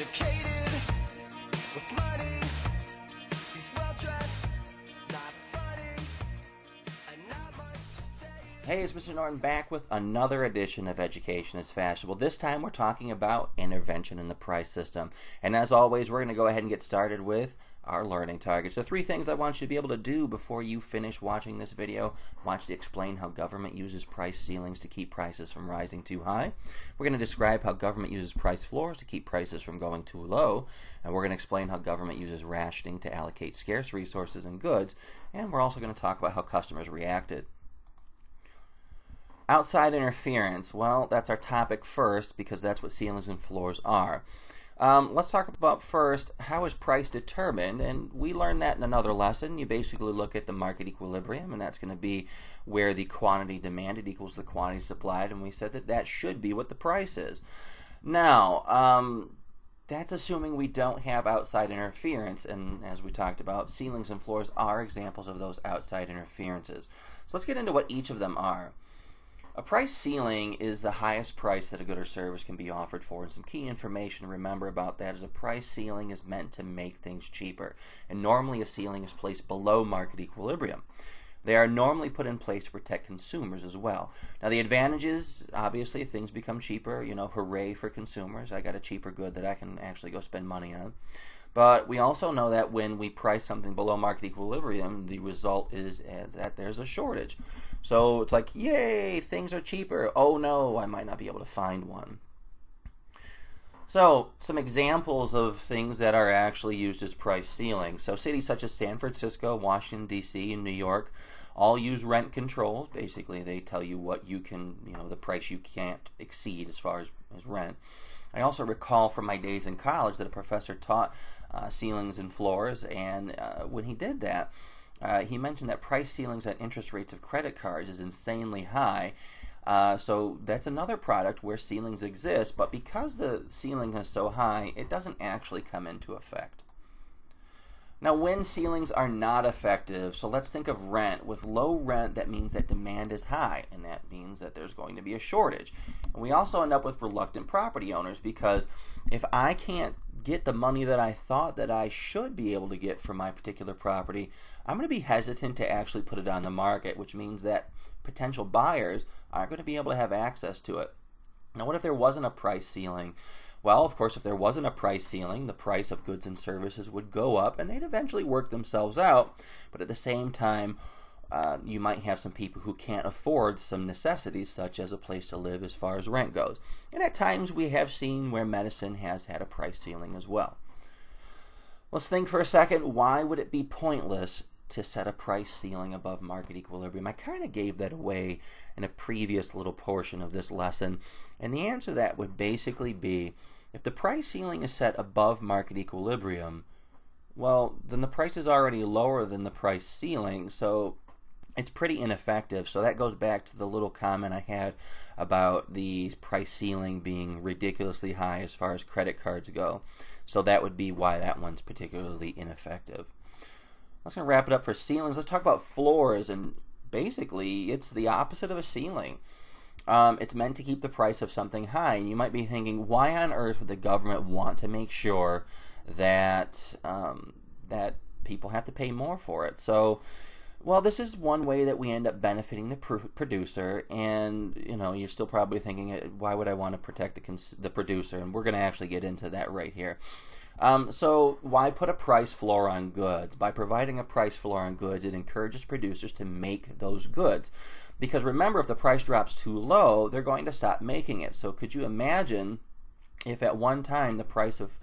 Educated with money, he's well dressed, not funny, and not much to say. Hey, it's Mr. Norton back with another edition of Education is Fashionable. This time we're talking about intervention in the price system. And as always, we're going to go ahead and get started with our learning targets. The three things I want you to be able to do before you finish watching this video. I want you to explain how government uses price ceilings to keep prices from rising too high. We're going to describe how government uses price floors to keep prices from going too low. And we're going to explain how government uses rationing to allocate scarce resources and goods. And we're also going to talk about how customers reacted. Outside interference, well, that's our topic first because that's what ceilings and floors are. Let's talk about first, how is price determined? And we learned that in another lesson. You basically look at the market equilibrium, and that's going to be where the quantity demanded equals the quantity supplied, and we said that that should be what the price is. Now, that's assuming we don't have outside interference, and as we talked about, ceilings and floors are examples of those outside interferences. So let's get into what each of them are. A price ceiling is the highest price that a good or service can be offered for, and some key information to remember about that is a price ceiling is meant to make things cheaper, and normally a ceiling is placed below market equilibrium. They are normally put in place to protect consumers as well. Now the advantages, obviously, if things become cheaper, you know, hooray for consumers, I got a cheaper good that I can actually go spend money on. But we also know that when we price something below market equilibrium, the result is that there's a shortage. So it's like, yay, things are cheaper. Oh no, I might not be able to find one. So some examples of things that are actually used as price ceilings. So cities such as San Francisco, Washington, D.C., and New York all use rent controls. Basically, they tell you what you can, the price you can't exceed as far as rent. I also recall from my days in college that a professor taught ceilings and floors, and when he did that, he mentioned that price ceilings and interest rates of credit cards is insanely high. So that's another product where ceilings exist, but because the ceiling is so high, it doesn't actually come into effect. Now, when ceilings are not effective, so let's think of rent. With low rent, that means that demand is high, and that means that there's going to be a shortage. And we also end up with reluctant property owners because if I can't get the money that I thought that I should be able to get for my particular property, I'm going to be hesitant to actually put it on the market, which means that potential buyers aren't going to be able to have access to it. Now, what if there wasn't a price ceiling? Well, of course, if there wasn't a price ceiling, the price of goods and services would go up and they'd eventually work themselves out. But at the same time, you might have some people who can't afford some necessities such as a place to live as far as rent goes. And at times we have seen where medicine has had a price ceiling as well. Let's think for a second, why would it be pointless to set a price ceiling above market equilibrium? I kind of gave that away in a previous little portion of this lesson, and the answer to that would basically be if the price ceiling is set above market equilibrium, well, then the price is already lower than the price ceiling, so it's pretty ineffective. So that goes back to the little comment I had about the price ceiling being ridiculously high as far as credit cards go. So that would be why that one's particularly ineffective. Let's gonna wrap it up for ceilings. Let's talk about floors, and basically it's the opposite of a ceiling. It's meant to keep the price of something high, and you might be thinking, why on earth would the government want to make sure that that people have to pay more for it? So, well, this is one way that we end up benefiting the producer, and you're still probably thinking, why would I want to protect the producer? And we're going to actually get into that right here. So why put a price floor on goods? By providing a price floor on goods, it encourages producers to make those goods. Because remember, if the price drops too low, they're going to stop making it. So could you imagine if at one time the price of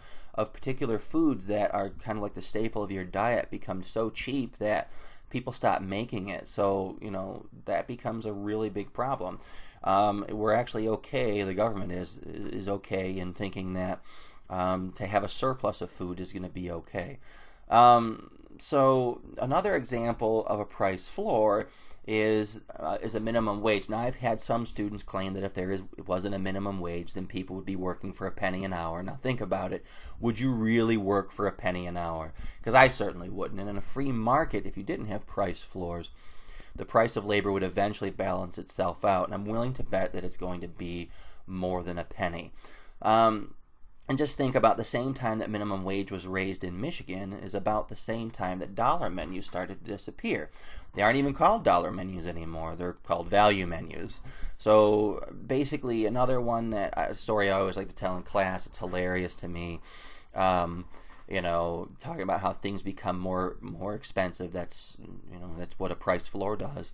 particular foods that are kind of like the staple of your diet becomes so cheap that people stop making it? So that becomes a really big problem. We're actually okay, the government is okay in thinking that to have a surplus of food is going to be okay. So another example of a price floor is a minimum wage. Now, I've had some students claim that if it wasn't a minimum wage, then people would be working for a penny an hour. Now think about it. Would you really work for a penny an hour? Because I certainly wouldn't. And in a free market, if you didn't have price floors, the price of labor would eventually balance itself out. And I'm willing to bet that it's going to be more than a penny. And just think about the same time that minimum wage was raised in Michigan is about the same time that dollar menus started to disappear. They aren't even called dollar menus anymore. They're called value menus. So basically another one that story I always like to tell in class, it's hilarious to me. Talking about how things become more expensive. That's what a price floor does.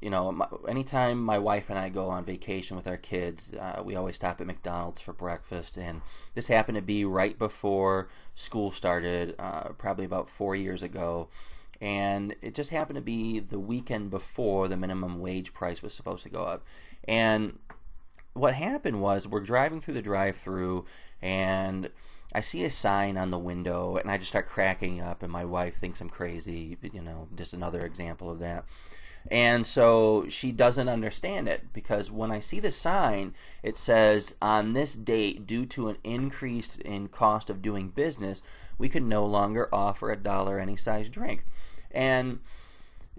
Anytime my wife and I go on vacation with our kids, we always stop at McDonald's for breakfast. And this happened to be right before school started, probably about 4 years ago. And it just happened to be the weekend before the minimum wage price was supposed to go up. And what happened was we're driving through the drive-thru, and I see a sign on the window, and I just start cracking up, and my wife thinks I'm crazy. Just another example of that. And so she doesn't understand it, because when I see the sign, it says, on this date, due to an increase in cost of doing business, we can no longer offer $1 any size drink. And,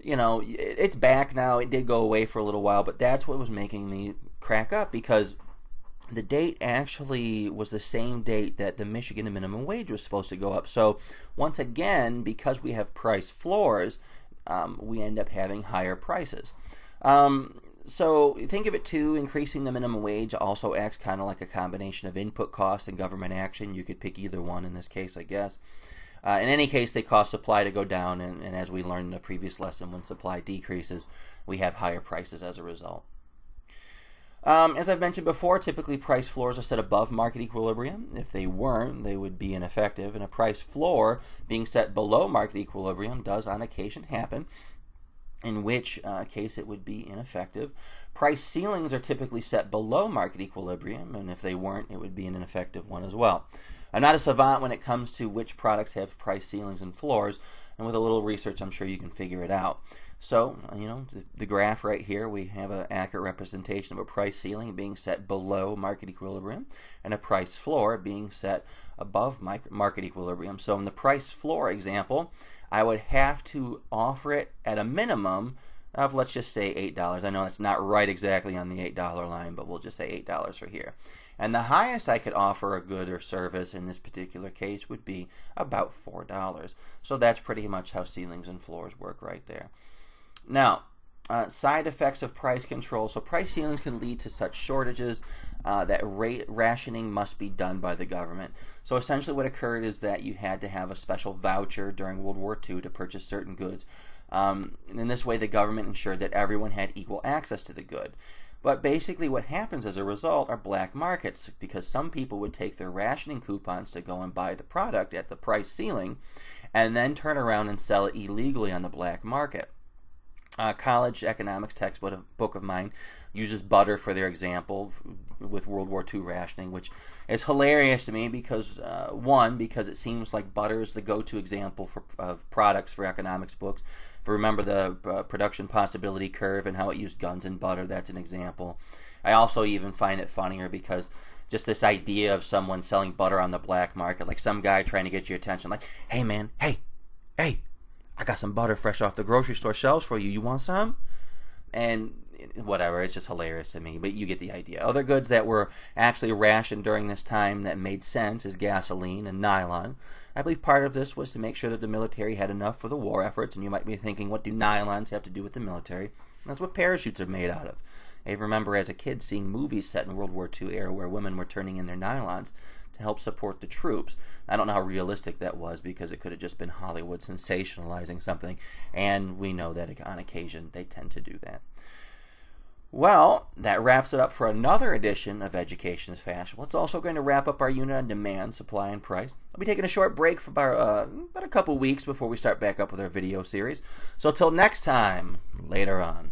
it's back now. It did go away for a little while, but that's what was making me crack up, because the date actually was the same date that the Michigan minimum wage was supposed to go up. So once again, because we have price floors, we end up having higher prices. So think of it too, increasing the minimum wage also acts kind of like a combination of input costs and government action. You could pick either one in this case, I guess. In any case, they cause supply to go down, and as we learned in the previous lesson, when supply decreases, we have higher prices as a result. As I've mentioned before, typically price floors are set above market equilibrium. If they weren't, they would be ineffective, and a price floor being set below market equilibrium does on occasion happen, in which case it would be ineffective. Price ceilings are typically set below market equilibrium, and if they weren't, it would be an ineffective one as well. I'm not a savant when it comes to which products have price ceilings and floors, and with a little research, I'm sure you can figure it out. So, the graph right here, we have an accurate representation of a price ceiling being set below market equilibrium and a price floor being set above market equilibrium. So in the price floor example, I would have to offer it at a minimum of, let's just say, $8. I know that's not right exactly on the $8 line, but we'll just say $8 for here. And the highest I could offer a good or service in this particular case would be about $4. So that's pretty much how ceilings and floors work right there. Now, side effects of price control. So price ceilings can lead to such shortages that rationing must be done by the government. So essentially what occurred is that you had to have a special voucher during World War II to purchase certain goods. And in this way, the government ensured that everyone had equal access to the good. But basically what happens as a result are black markets, because some people would take their rationing coupons to go and buy the product at the price ceiling and then turn around and sell it illegally on the black market. College economics textbook of mine uses butter for their example with World War II rationing, which is hilarious to me because, because it seems like butter is the go-to example of products for economics books. If you remember the production possibility curve and how it used guns and butter, that's an example. I also even find it funnier because just this idea of someone selling butter on the black market, like some guy trying to get your attention, like, hey man, hey, I got some butter fresh off the grocery store shelves for you. You want some? And whatever, it's just hilarious to me, but you get the idea. Other goods that were actually rationed during this time that made sense is gasoline and nylon. I believe part of this was to make sure that the military had enough for the war efforts, and you might be thinking, what do nylons have to do with the military? And that's what parachutes are made out of. I remember as a kid seeing movies set in World War II era where women were turning in their nylons to help support the troops. I don't know how realistic that was because it could have just been Hollywood sensationalizing something, and we know that on occasion they tend to do that. Well, that wraps it up for another edition of Education is Fashionable. It's also going to wrap up our unit on demand, supply, and price. I'll be taking a short break for about a couple weeks before we start back up with our video series. So till next time, later on.